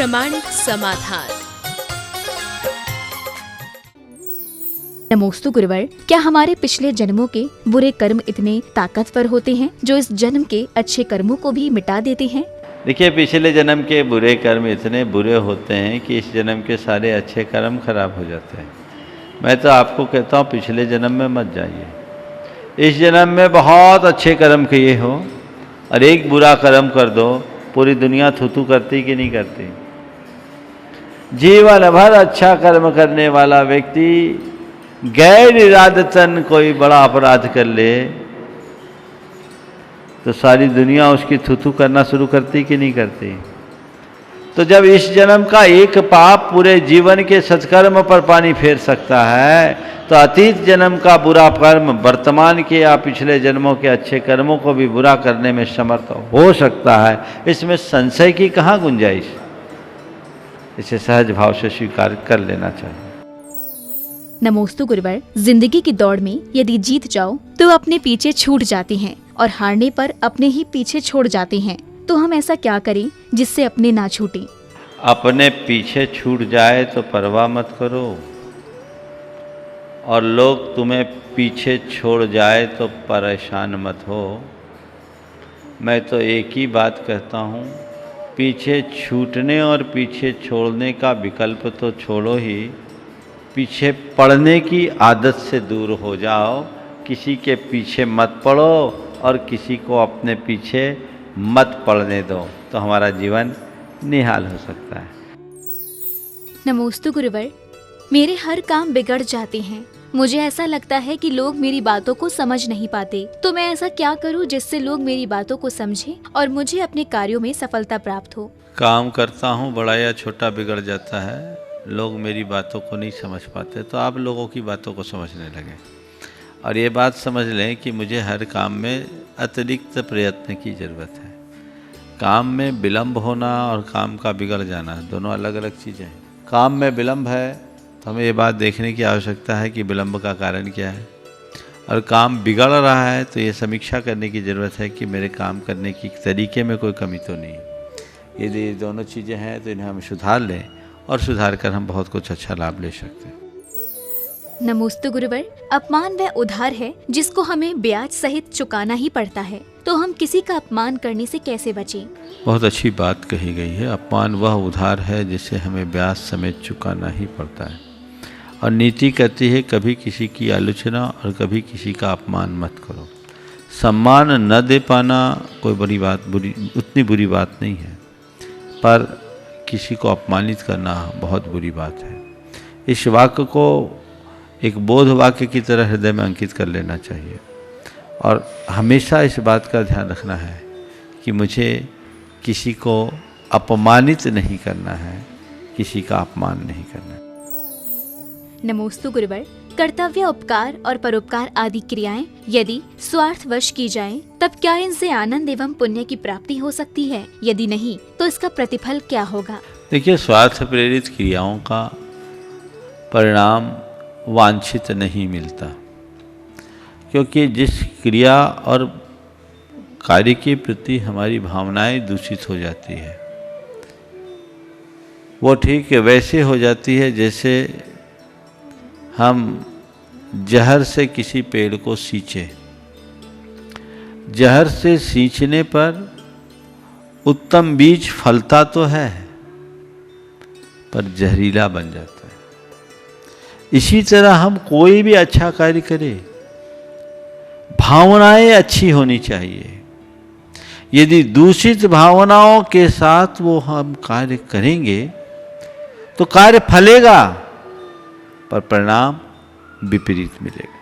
प्रामाणिक समाधान। नमोस्तु गुरुवर, क्या हमारे पिछले जन्मों के बुरे कर्म इतने ताकतवर होते हैं जो इस जन्म के अच्छे कर्मों को भी मिटा देते हैं? देखिए, पिछले जन्म के बुरे कर्म इतने बुरे होते हैं कि इस जन्म के सारे अच्छे कर्म खराब हो जाते हैं। मैं तो आपको कहता हूँ पिछले जन्म में मत जाइए। इस जन्म में बहुत अच्छे कर्म किए हो और एक बुरा कर्म कर दो, पूरी दुनिया थू करती कि नहीं करती। जीवन भर अच्छा कर्म करने वाला व्यक्ति गैर इरादतन कोई बड़ा अपराध कर ले तो सारी दुनिया उसकी थू करना शुरू करती कि नहीं करती। तो जब इस जन्म का एक पाप पूरे जीवन के सत्कर्म पर पानी फेर सकता है, तो अतीत जन्म का बुरा कर्म वर्तमान के या पिछले जन्मों के अच्छे कर्मों को भी बुरा करने में समर्थ हो सकता है। इसमें संशय की कहाँ गुंजाइश। इसे सहज भाव से स्वीकार कर लेना चाहिए। नमोस्तु गुरुवर, जिंदगी की दौड़ में यदि जीत जाओ तो अपने पीछे छूट जाते हैं और हारने पर अपने ही पीछे छोड़ जाते हैं। तो हम ऐसा क्या करें जिससे अपने ना छूटे? अपने पीछे छूट जाए तो परवाह मत करो, और लोग तुम्हें पीछे छोड़ जाए तो परेशान मत हो। मैं तो एक ही बात कहता हूँ, पीछे छूटने और पीछे छोड़ने का विकल्प तो छोड़ो ही, पीछे पड़ने की आदत से दूर हो जाओ। किसी के पीछे मत पड़ो और किसी को अपने पीछे मत पड़ने दो, तो हमारा जीवन निहाल हो सकता है। नमोस्तु गुरुवर, मेरे हर काम बिगड़ जाते हैं। मुझे ऐसा लगता है कि लोग मेरी बातों को समझ नहीं पाते। तो मैं ऐसा क्या करूं जिससे लोग मेरी बातों को समझें और मुझे अपने कार्यों में सफलता प्राप्त हो? काम करता हूँ, बड़ा या छोटा बिगड़ जाता है, लोग मेरी बातों को नहीं समझ पाते, तो आप लोगों की बातों को समझने लगे। और ये बात समझ लें कि मुझे हर काम में अतिरिक्त प्रयत्न की ज़रूरत है। काम में विलंब होना और काम का बिगड़ जाना दोनों अलग अलग चीज़ें हैं। काम में विलंब है तो हमें ये बात देखने की आवश्यकता है कि विलंब का कारण क्या है, और काम बिगड़ रहा है तो ये समीक्षा करने की ज़रूरत है कि मेरे काम करने की तरीके में कोई कमी तो नहीं। यदि दोनों चीज़ें हैं तो इन्हें हम सुधार लें और सुधार कर हम बहुत कुछ अच्छा लाभ ले सकते हैं। नमोस्तु गुरुवर, अपमान वह उधार है जिसको हमें ब्याज सहित चुकाना ही पड़ता है। तो हम किसी का अपमान करने से कैसे बचें? बहुत अच्छी बात कही गई है। अपमान वह उधार है जिसे हमें ब्याज समेत चुकाना ही पड़ता है। और नीति कहती है कभी किसी की आलोचना और कभी किसी का अपमान मत करो। सम्मान न दे पाना कोई उतनी बुरी बात नहीं है, पर किसी को अपमानित करना बहुत बुरी बात है। इस वाक्य को एक बोध वाक्य की तरह हृदय में अंकित कर लेना चाहिए, और हमेशा इस बात का ध्यान रखना है कि मुझे किसी को अपमानित नहीं करना है, किसी का अपमान नहीं करना है। नमोस्तु गुरुवर, कर्तव्य, उपकार और परोपकार आदि क्रियाएं यदि स्वार्थवश की जाएं, तब क्या इनसे आनंद एवं पुण्य की प्राप्ति हो सकती है? यदि नहीं तो इसका प्रतिफल क्या होगा? देखिए, स्वार्थ प्रेरित क्रियाओं का परिणाम वांछित नहीं मिलता, क्योंकि जिस क्रिया और कार्य के प्रति हमारी भावनाएं दूषित हो जाती है, वो ठीक वैसे हो जाती है जैसे हम जहर से किसी पेड़ को सींचे। जहर से सींचने पर उत्तम बीज फलता तो है, पर जहरीला बन जाता है। इसी तरह हम कोई भी अच्छा कार्य करें, भावनाएं अच्छी होनी चाहिए। यदि दूषित भावनाओं के साथ वो हम कार्य करेंगे तो कार्य फलेगा, पर परिणाम विपरीत मिलेगा।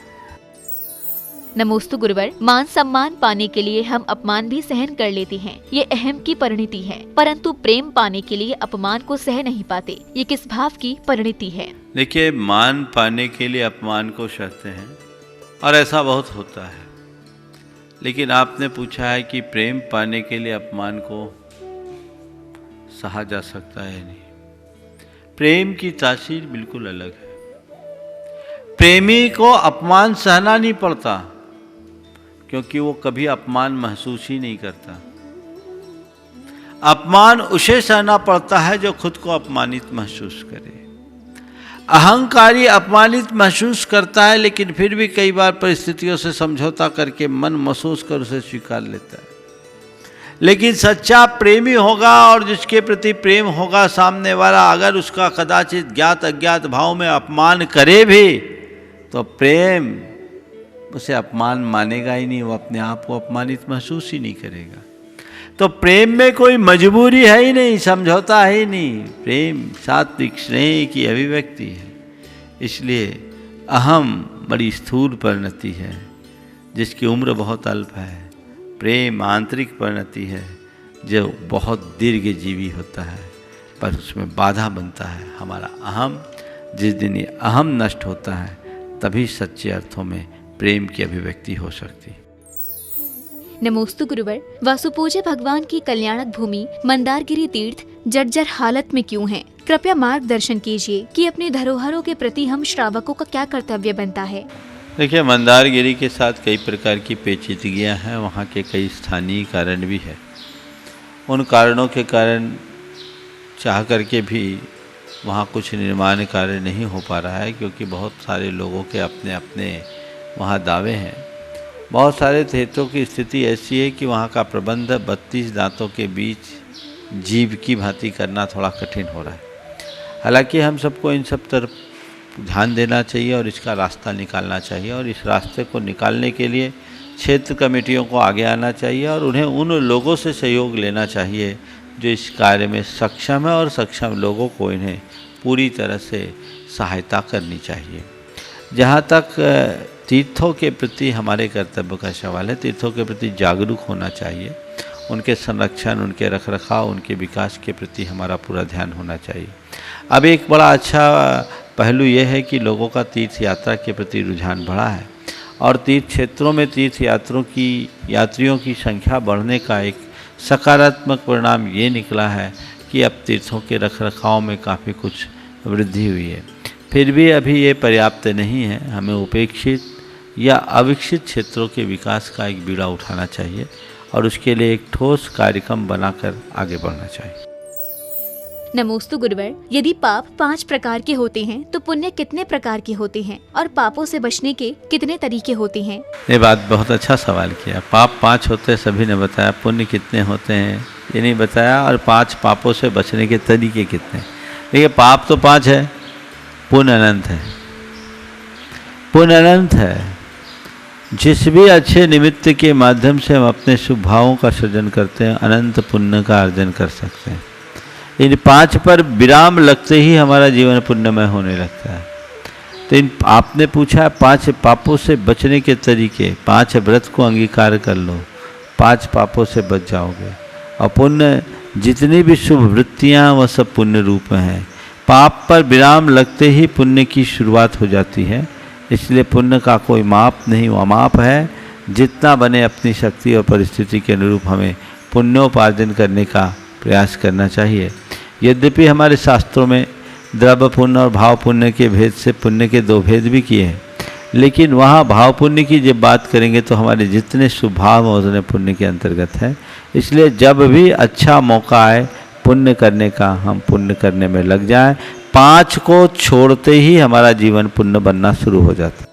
नमोस्तु गुरुवर, मान सम्मान पाने के लिए हम अपमान भी सहन कर लेते हैं, ये अहम की परिणति है। परंतु प्रेम पाने के लिए अपमान को सह नहीं पाते, ये किस भाव की परिणति है? देखिए, मान पाने के लिए अपमान को सहते हैं और ऐसा बहुत होता है, लेकिन आपने पूछा है कि प्रेम पाने के लिए अपमान को सहा जा सकता है नहीं। प्रेम की तासीर बिल्कुल अलग है। प्रेमी को अपमान सहना नहीं पड़ता, क्योंकि वो कभी अपमान महसूस ही नहीं करता। अपमान उसे सहना पड़ता है जो खुद को अपमानित महसूस करे। अहंकारी अपमानित महसूस करता है, लेकिन फिर भी कई बार परिस्थितियों से समझौता करके मन महसूस कर उसे स्वीकार लेता है। लेकिन सच्चा प्रेमी होगा और जिसके प्रति प्रेम होगा, सामने वाला अगर उसका कदाचित ज्ञात अज्ञात भाव में अपमान करे भी, तो प्रेम उसे अपमान मानेगा ही नहीं, वो अपने आप को अपमानित महसूस ही नहीं करेगा। तो प्रेम में कोई मजबूरी है ही नहीं, समझौता है ही नहीं। प्रेम सात्विक स्नेह की अभिव्यक्ति है। इसलिए अहम बड़ी स्थूल परिणति है जिसकी उम्र बहुत अल्प है। प्रेम आंतरिक परिणति है जो बहुत दीर्घजीवी होता है, पर उसमें बाधा बनता है हमारा अहम। जिस दिन ये अहम नष्ट होता है, तभी सच्चे अर्थों में प्रेम की अभिव्यक्ति हो सकती है। नमोस्तु गुरुवर। वासुपूज्य भगवान की कल्याणक भूमि मंदारगिरी तीर्थ जर्जर हालत में क्यों है? कृपया मार्गदर्शन कीजिए कि अपने धरोहरों के प्रति हम श्रावकों का क्या कर्तव्य बनता है। देखिए, मंदारगिरी के साथ कई प्रकार की पेचीदगियाँ हैं, वहाँ के कई स्थानीय कारण भी है। उन कारणों के कारण चाह करके भी वहाँ कुछ निर्माण कार्य नहीं हो पा रहा है, क्योंकि बहुत सारे लोगों के अपने अपने वहाँ दावे हैं। बहुत सारे क्षेत्रों की स्थिति ऐसी है कि वहाँ का प्रबंध 32 दांतों के बीच जीव की भांति करना थोड़ा कठिन हो रहा है। हालांकि हम सबको इन सब तरफ ध्यान देना चाहिए और इसका रास्ता निकालना चाहिए, और इस रास्ते को निकालने के लिए क्षेत्र कमेटियों को आगे आना चाहिए और उन्हें उन लोगों से सहयोग लेना चाहिए जो इस कार्य में सक्षम है, और सक्षम लोगों को इन्हें पूरी तरह से सहायता करनी चाहिए। जहाँ तक तीर्थों के प्रति हमारे कर्तव्य का सवाल है, तीर्थों के प्रति जागरूक होना चाहिए। उनके संरक्षण, उनके रखरखाव, उनके विकास के प्रति हमारा पूरा ध्यान होना चाहिए। अब एक बड़ा अच्छा पहलू यह है कि लोगों का तीर्थ यात्रा के प्रति रुझान बढ़ा है, और तीर्थ क्षेत्रों में तीर्थ यात्रियों की संख्या बढ़ने का एक सकारात्मक परिणाम ये निकला है कि अब तीर्थों के रखरखाव में काफ़ी कुछ वृद्धि हुई है। फिर भी अभी ये पर्याप्त नहीं है। हमें उपेक्षित या अविकसित क्षेत्रों के विकास का एक बीड़ा उठाना चाहिए और उसके लिए एक ठोस कार्यक्रम बनाकर आगे बढ़ना चाहिए। नमोस्तु गुरुवर। यदि पाप 5 प्रकार के होते हैं तो पुण्य कितने प्रकार के होते हैं, और पापों से बचने के कितने तरीके होते हैं? ये बात बहुत अच्छा सवाल किया। पाप 5 होते हैं, सभी ने बताया। पुण्य कितने होते हैं ये नहीं बताया, और 5 पापों से बचने के तरीके कितने। देखिए, पाप तो 5 है, पुण्य अनंत है। पुण्य अनंत है। जिस भी अच्छे निमित्त के माध्यम से हम अपने शुभ भावों का सृजन करते हैं, अनंत पुण्य का अर्जन कर सकते हैं। इन 5 पर विराम लगते ही हमारा जीवन पुण्यमय होने लगता है। तो इन आपने पूछा 5 पापों से बचने के तरीके, 5 व्रत को अंगीकार कर लो, 5 पापों से बच जाओगे। और पुण्य, जितनी भी शुभ वृत्तियाँ वह सब पुण्य रूप में हैं। पाप पर विराम लगते ही पुण्य की शुरुआत हो जाती है। इसलिए पुण्य का कोई माप नहीं, वो अमाप है। जितना बने अपनी शक्ति और परिस्थिति के अनुरूप हमें पुण्योपार्जन करने का प्रयास करना चाहिए। यद्यपि हमारे शास्त्रों में द्रव्य पुण्य और भाव पुण्य के भेद से पुण्य के 2 भेद भी किए हैं, लेकिन वहाँ भाव पुण्य की जब बात करेंगे तो हमारे जितने शुभ भाव हैं उतने पुण्य के अंतर्गत है। इसलिए जब भी अच्छा मौका आए पुण्य करने का, हम पुण्य करने में लग जाएं। 5 को छोड़ते ही हमारा जीवन पुण्य बनना शुरू हो जाता है।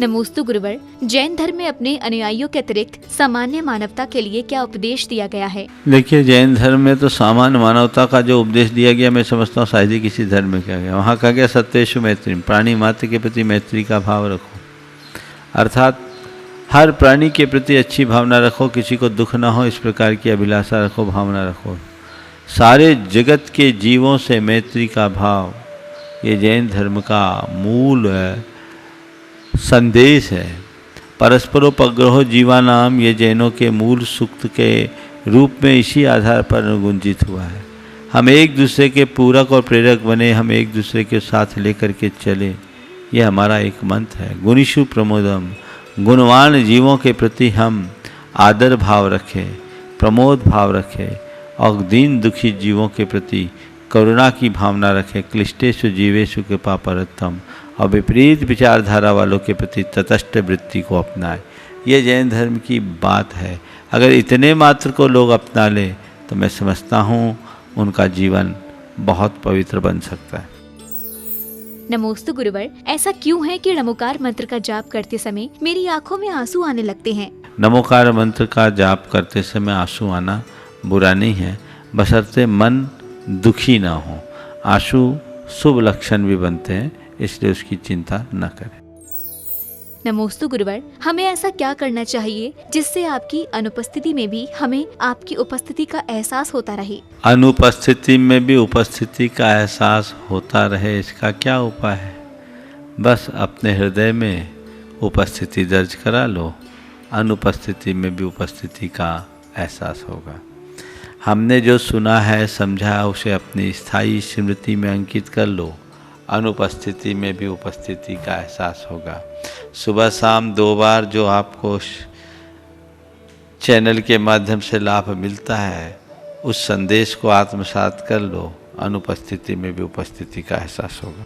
नमोस्तु गुरुवर। जैन धर्म में अपने अनुयायियों के अतिरिक्त सामान्य मानवता के लिए क्या उपदेश दिया गया है? देखिए, जैन धर्म में तो सामान्य मानवता का जो उपदेश दिया गया, मैं समझता हूँ शायद ही किसी धर्म में किया गया। वहाँ कहा गया सत्येषु मैत्री, प्राणी मात्र के प्रति मैत्री का भाव रखो। अर्थात हर प्राणी के प्रति अच्छी भावना रखो, किसी को दुख ना हो इस प्रकार की अभिलाषा रखो, भावना रखो। सारे जगत के जीवों से मैत्री का भाव, ये जैन धर्म का मूल संदेश है। परस्परोपग्रहो जीवानाम, ये जैनों के मूल सूक्त के रूप में इसी आधार पर अनुगुंजित हुआ है। हम एक दूसरे के पूरक और प्रेरक बने, हम एक दूसरे के साथ लेकर के चले, ये हमारा एक मंत्र है। गुणीषु प्रमोदम, गुणवान जीवों के प्रति हम आदर भाव रखें, प्रमोद भाव रखें, और दीन दुखी जीवों के प्रति करुणा की भावना रखें। क्लिष्टेषु जीवेषु कृपा परतम, और विपरीत विचारधारा वालों के प्रति तटस्थ वृत्ति को अपनाएं। ये जैन धर्म की बात है। अगर इतने मात्र को लोग अपना लें तो मैं समझता हूँ उनका जीवन बहुत पवित्र बन सकता है। नमोस्तु गुरुवर, ऐसा क्यों है कि नमोकार मंत्र का जाप करते समय मेरी आंखों में आंसू आने लगते हैं? नमोकार मंत्र का जाप करते समय आंसू आना बुरा नहीं है, बशर्ते मन दुखी ना हो। आंसू शुभ लक्षण भी बनते हैं, इसलिए उसकी चिंता न करें। नमोस्तु गुरुवर, हमें ऐसा क्या करना चाहिए जिससे आपकी अनुपस्थिति में भी हमें आपकी उपस्थिति का एहसास होता रहे? अनुपस्थिति में भी उपस्थिति का एहसास होता रहे, इसका क्या उपाय है? बस अपने हृदय में उपस्थिति दर्ज करा लो, अनुपस्थिति में भी उपस्थिति का एहसास होगा। हमने जो सुना है, समझा है, उसे अपनी स्थायी स्मृति में अंकित कर लो, अनुपस्थिति में भी उपस्थिति का एहसास होगा। सुबह शाम 2 बार जो आपको चैनल के माध्यम से लाभ मिलता है, उस संदेश को आत्मसात कर लो, अनुपस्थिति में भी उपस्थिति का एहसास होगा।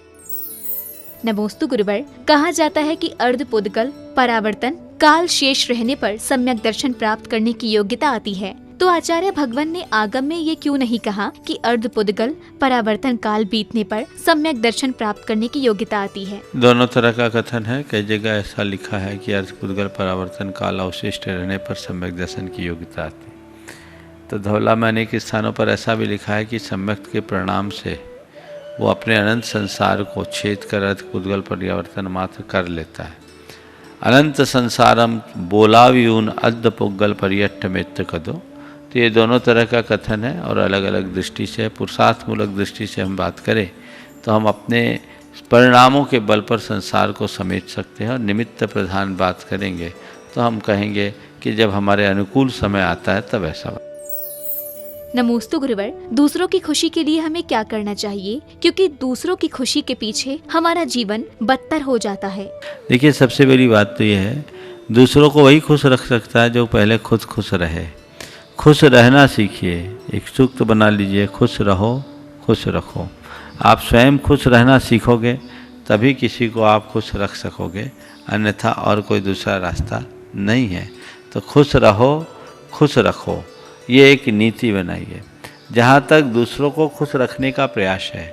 नमोस्तु गुरुवर, कहा जाता है कि अर्धपुद्गल परावर्तन काल शेष रहने पर सम्यक दर्शन प्राप्त करने की योग्यता आती है, तो आचार्य भगवान ने आगम में ये क्यों नहीं कहा कि अर्धपुद्गल परावर्तन काल बीतने पर सम्यक दर्शन प्राप्त करने की योग्यता आती है? दोनों तरह का कथन है। कई जगह ऐसा लिखा है कि अर्धपुद्गल परावर्तन काल अवशिष्ट रहने पर सम्यक दर्शन की योग्यता आती है। तो धौला में अनेक स्थानों पर ऐसा भी लिखा है कि सम्यक के परिणाम से वो अपने अनंत संसार को छेद कर अर्धपुद्गल परिवर्तन मात्र कर लेता है। अनंत संसारम बोलाव्यून अर्धपुद्गल पर्यट्ट मित्र कदो। तो ये दोनों तरह का कथन है और अलग अलग दृष्टि से, पुरुषार्थमूलक दृष्टि से हम बात करें तो हम अपने परिणामों के बल पर संसार को समेट सकते हैं, और निमित्त प्रधान बात करेंगे तो हम कहेंगे कि जब हमारे अनुकूल समय आता है तब ऐसा हो। नमोस्तु गुरुवर, दूसरों की खुशी के लिए हमें क्या करना चाहिए, क्योंकि दूसरों की खुशी के पीछे हमारा जीवन बदतर हो जाता है? देखिए, सबसे बड़ी बात तो यह है, दूसरों को वही खुश रख सकता है जो पहले खुद खुश रहे। खुश रहना सीखिए, एक सूक्त बना लीजिए, खुश रहो खुश रखो। आप स्वयं खुश रहना सीखोगे तभी किसी को आप खुश रख सकोगे, अन्यथा और कोई दूसरा रास्ता नहीं है। तो खुश रहो खुश रखो, ये एक नीति बनाइए। जहाँ तक दूसरों को खुश रखने का प्रयास है,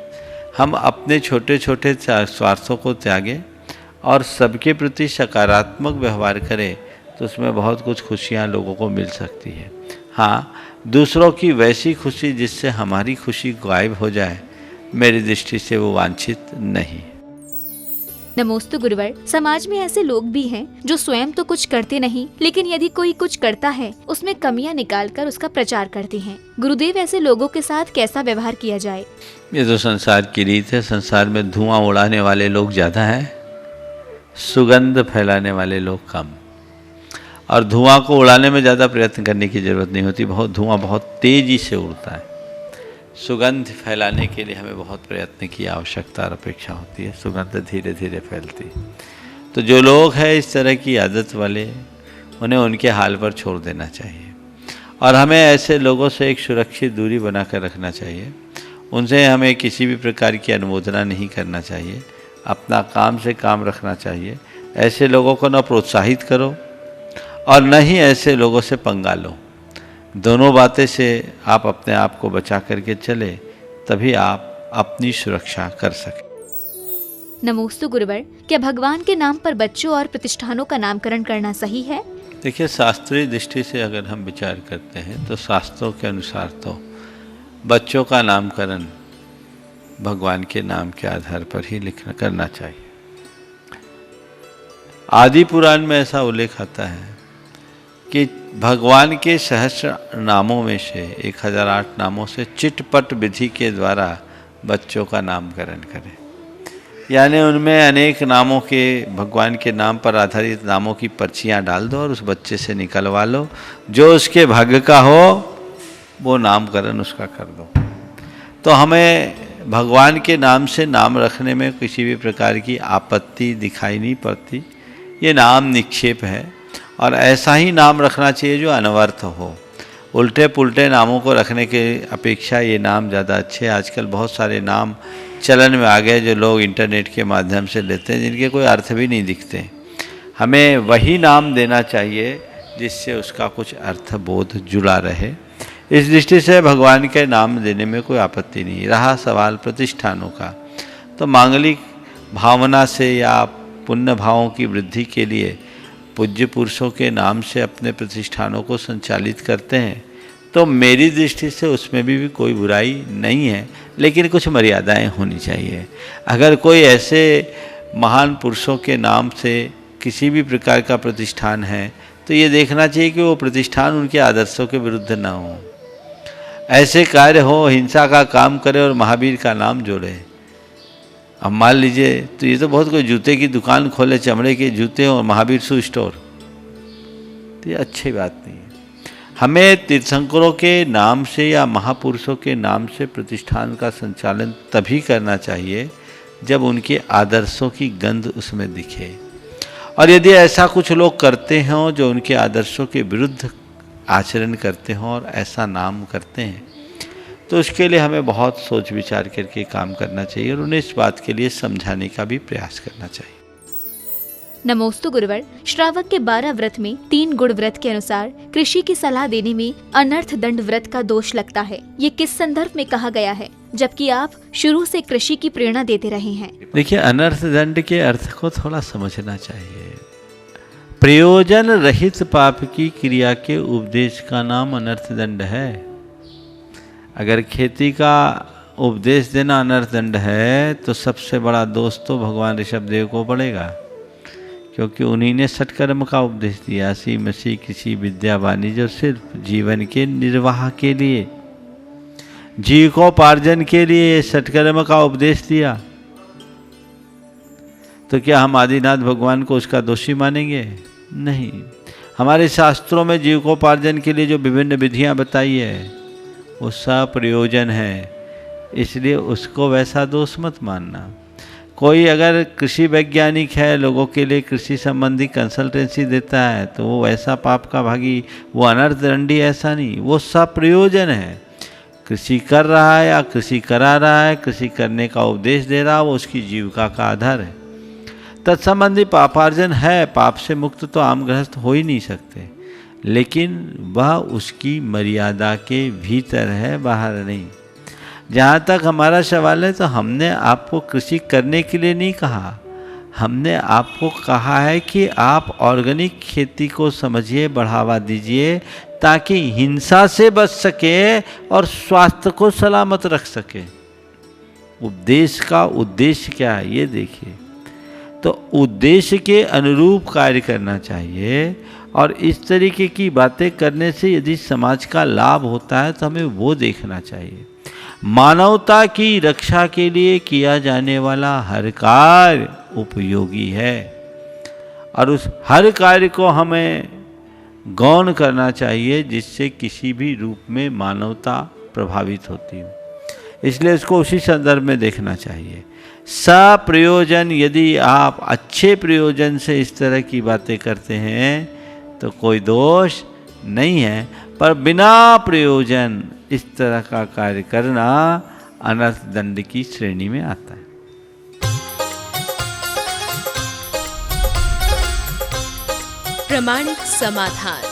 हम अपने छोटे छोटे स्वार्थों को त्यागें और सबके प्रति सकारात्मक व्यवहार करें, तो उसमें बहुत कुछ खुशियाँ लोगों को मिल सकती है। हाँ, दूसरों की वैसी खुशी जिससे हमारी खुशी गायब हो जाए, मेरी दृष्टि से वो वांछित नहीं। नमोस्तु गुरुवर, समाज में ऐसे लोग भी हैं जो स्वयं तो कुछ करते नहीं, लेकिन यदि कोई कुछ करता है उसमें कमियां निकालकर उसका प्रचार करते हैं। गुरुदेव, ऐसे लोगों के साथ कैसा व्यवहार किया जाए? ये तो संसार की रीत है। संसार में धुआं उड़ाने वाले लोग ज़्यादा हैं, सुगंध फैलाने वाले लोग कम। और धुआं को उड़ाने में ज़्यादा प्रयत्न करने की ज़रूरत नहीं होती, धुआं बहुत तेज़ी से उड़ता है। सुगंध फैलाने के लिए हमें बहुत प्रयत्न की आवश्यकता और अपेक्षा होती है, सुगंध धीरे धीरे फैलती। तो जो लोग हैं इस तरह की आदत वाले, उन्हें उनके हाल पर छोड़ देना चाहिए, और हमें ऐसे लोगों से एक सुरक्षित दूरी बनाकर रखना चाहिए। उनसे हमें किसी भी प्रकार की अनुमोदना नहीं करना चाहिए, अपना काम से काम रखना चाहिए। ऐसे लोगों को न प्रोत्साहित करो और न ही ऐसे लोगों से पंगा लो। दोनों बातें से आप अपने आप को बचा करके चले, तभी आप अपनी सुरक्षा कर सकें। नमोस्तु गुरुवर, क्या भगवान के नाम पर बच्चों और प्रतिष्ठानों का नामकरण करना सही है? देखिए, शास्त्रीय दृष्टि से अगर हम विचार करते हैं तो शास्त्रों के अनुसार तो बच्चों का नामकरण भगवान के नाम के आधार पर ही करना चाहिए। आदि पुराण में ऐसा उल्लेख आता है कि भगवान के सहस्र नामों में से 1008 नामों से चिटपट विधि के द्वारा बच्चों का नामकरण करें। यानी उनमें अनेक नामों के, भगवान के नाम पर आधारित नामों की पर्चियाँ डाल दो और उस बच्चे से निकलवा लो। जो उसके भाग्य का हो वो नामकरण उसका कर दो। तो हमें भगवान के नाम से नाम रखने में किसी भी प्रकार की आपत्ति दिखाई नहीं पड़ती। ये नाम निक्षेप है, और ऐसा ही नाम रखना चाहिए जो अनवर्थ हो। उल्टे पुल्टे नामों को रखने के अपेक्षा ये नाम ज़्यादा अच्छे। आजकल बहुत सारे नाम चलन में आ गए जो लोग इंटरनेट के माध्यम से लेते हैं, जिनके कोई अर्थ भी नहीं दिखते। हमें वही नाम देना चाहिए जिससे उसका कुछ अर्थ बोध जुड़ा रहे। इस दृष्टि से भगवान के नाम देने में कोई आपत्ति नहीं। रहा सवाल प्रतिष्ठानों का, तो मांगलिक भावना से या पुण्य भावों की वृद्धि के लिए पूज्य पुरुषों के नाम से अपने प्रतिष्ठानों को संचालित करते हैं, तो मेरी दृष्टि से उसमें भी कोई बुराई नहीं है, लेकिन कुछ मर्यादाएं होनी चाहिए। अगर कोई ऐसे महान पुरुषों के नाम से किसी भी प्रकार का प्रतिष्ठान है तो ये देखना चाहिए कि वो प्रतिष्ठान उनके आदर्शों के विरुद्ध ना हो। ऐसे कार्य हो, हिंसा का काम करे और महावीर का नाम जोड़े। अब मान लीजिए, तो ये तो बहुत कोई जूते की दुकान खोले, चमड़े के जूते और महावीर शू स्टोर, तो ये अच्छी बात नहीं है। हमें तीर्थंकरों के नाम से या महापुरुषों के नाम से प्रतिष्ठान का संचालन तभी करना चाहिए जब उनके आदर्शों की गंध उसमें दिखे। और यदि ऐसा कुछ लोग करते हों जो उनके आदर्शों के विरुद्ध आचरण करते हों और ऐसा नाम करते हैं, तो उसके लिए हमें बहुत सोच विचार करके काम करना चाहिए और उन्हें इस बात के लिए समझाने का भी प्रयास करना चाहिए। नमोस्तु गुरुवर। श्रावक के 12 व्रत में 3 गुण व्रत के अनुसार कृषि की सलाह देने में अनर्थ दंड व्रत का दोष लगता है। ये किस संदर्भ में कहा गया है, जबकि आप शुरू से कृषि की प्रेरणा देते रहे हैं? देखिए, अनर्थ दंड के अर्थ को थोड़ा समझना चाहिए। प्रयोजन रहित पाप की क्रिया के उपदेश का नाम अनर्थ दंड है। अगर खेती का उपदेश देना अनर्थ दंड है तो सबसे बड़ा दोष तो भगवान ऋषभदेव को पड़ेगा, क्योंकि उन्हीं ने सत्कर्म का उपदेश दिया। सी मसीह कृषि विद्या वाणिज्य सिर्फ जीवन के निर्वाह के लिए, जीविकोपार्जन के लिए सत्कर्म का उपदेश दिया। तो क्या हम आदिनाथ भगवान को उसका दोषी मानेंगे? नहीं। हमारे शास्त्रों में जीविकोपार्जन के लिए जो विभिन्न विधियां बताई है वो सब प्रयोजन है, इसलिए उसको वैसा दोष मत मानना। कोई अगर कृषि वैज्ञानिक है, लोगों के लिए कृषि संबंधी कंसल्टेंसी देता है, तो वो वैसा पाप का भागी, वो अनर्थ दंडी ऐसा नहीं। वो सब प्रयोजन है। कृषि कर रहा है या कृषि करा रहा है, कृषि करने का उपदेश दे रहा है, वो उसकी जीविका का आधार है। तत्संबंधी पापार्जन है। पाप से मुक्त तो आम गृहस्थ हो ही नहीं सकते, लेकिन वह उसकी मर्यादा के भीतर है, बाहर नहीं। जहाँ तक हमारा सवाल है, तो हमने आपको कृषि करने के लिए नहीं कहा, हमने आपको कहा है कि आप ऑर्गेनिक खेती को समझिए, बढ़ावा दीजिए, ताकि हिंसा से बच सके और स्वास्थ्य को सलामत रख सके। उपदेश का उद्देश्य क्या है ये देखिए। तो उद्देश्य के अनुरूप कार्य करना चाहिए, और इस तरीके की बातें करने से यदि समाज का लाभ होता है तो हमें वो देखना चाहिए। मानवता की रक्षा के लिए किया जाने वाला हर कार्य उपयोगी है, और उस हर कार्य को हमें गौण करना चाहिए जिससे किसी भी रूप में मानवता प्रभावित होती हो। इसलिए इसको उसी संदर्भ में देखना चाहिए। सप्रयोजन, यदि आप अच्छे प्रयोजन से इस तरह की बातें करते हैं तो कोई दोष नहीं है, पर बिना प्रयोजन इस तरह का कार्य करना अनर्थ दंड की श्रेणी में आता है। प्रामाणिक समाधान।